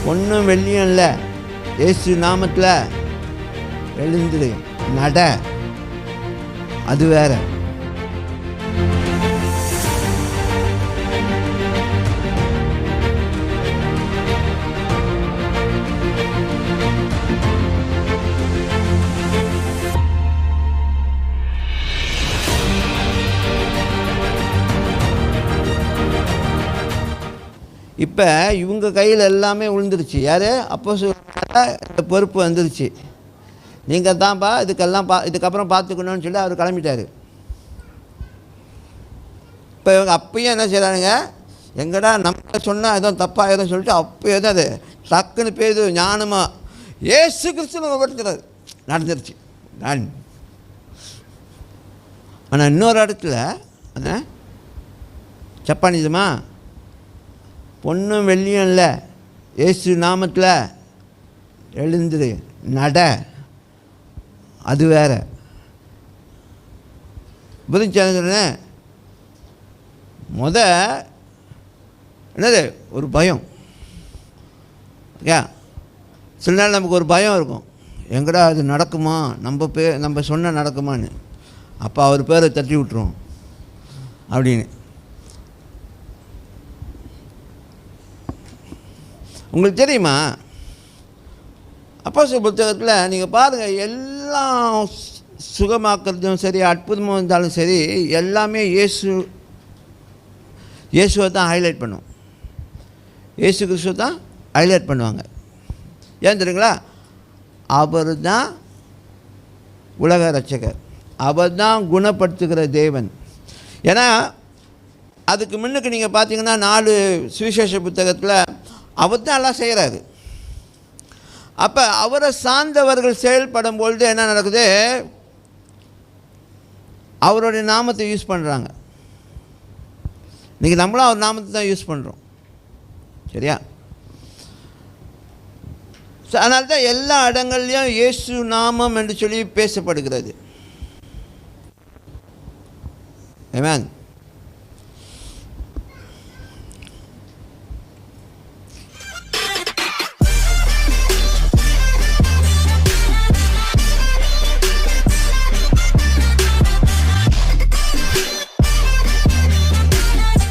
பொன்னும் வெள்ளியும் இல்லை, இயேசு நாமத்தில் எழுந்துரு நட, அது வேற. இப்போ இவங்க கையில் எல்லாமே விழுந்துருச்சு. யார்? அப்போஸ்தலர் இந்த பொறுப்பு வந்துருச்சு. நீங்கள் தான்ப்பா இதுக்கப்புறம் பார்த்துக்கணும்னு சொல்லி அவர் கிளம்பிட்டார். இப்போ இவங்க அப்பயும் என்ன செய்கிறானுங்க, எங்கடா நம்ம சொன்னால் எதுவும் தப்பாக எதுவும் சொல்லிட்டு அப்போ எதுவும் அது டக்குன்னு பேது ஞானமாக ஏசு கிறிஸ்து நம்ம படுத்துறாரு நடந்துருச்சு. ஆனால் இன்னொரு இடத்துல ஜப்பானிசமா பொன்னும் வெள்ளியும் இல்லை, இயேசு நாமத்தில் எழுந்துரு நட, அது வேற. புரிஞ்சுன்னு என்னது ஒரு பயம். சில நாள் நமக்கு ஒரு பயம் இருக்கும், எங்கடா அது நடக்குமா, நம்ம சொன்ன நடக்குமான்னு. அப்போ அவர் பேரை தட்டி விட்டுருவோம் அப்படின்னு. உங்களுக்கு தெரியுமா, அப்போஸ்தலர் புத்தகத்தில் நீங்கள் பாருங்கள், எல்லாம் சுகமாக்குறதும் சரி, அற்புதமாக இருந்தாலும் சரி, எல்லாமே இயேசுவை தான் ஹைலைட் பண்ணும். இயேசு கிறிஸ்துவை தான் ஹைலைட் பண்ணுவாங்க. ஏன் தெரியுங்களா? அவர் தான் உலக ரட்சகர், அவர் தான் குணப்படுத்துகிற தேவன். ஏன்னா அதுக்கு முன்னுக்கு நீங்கள் பார்த்தீங்கன்னா 4 சுவிசேஷ புத்தகத்தில் அவர் தான் எல்லாம் செய்கிறாரு. அப்போ அவரை சார்ந்தவர்கள் செயல்படும் பொழுது என்ன நடக்குது, அவருடைய நாமத்தை யூஸ் பண்ணுறாங்க. இன்றைக்கி நம்மளும் அவர் நாமத்தை தான் யூஸ் பண்ணுறோம், சரியா? அதனால தான் எல்லா இடங்கள்லையும் இயேசு நாமம் என்று சொல்லி பேசப்படுகிறது. ஆமென்.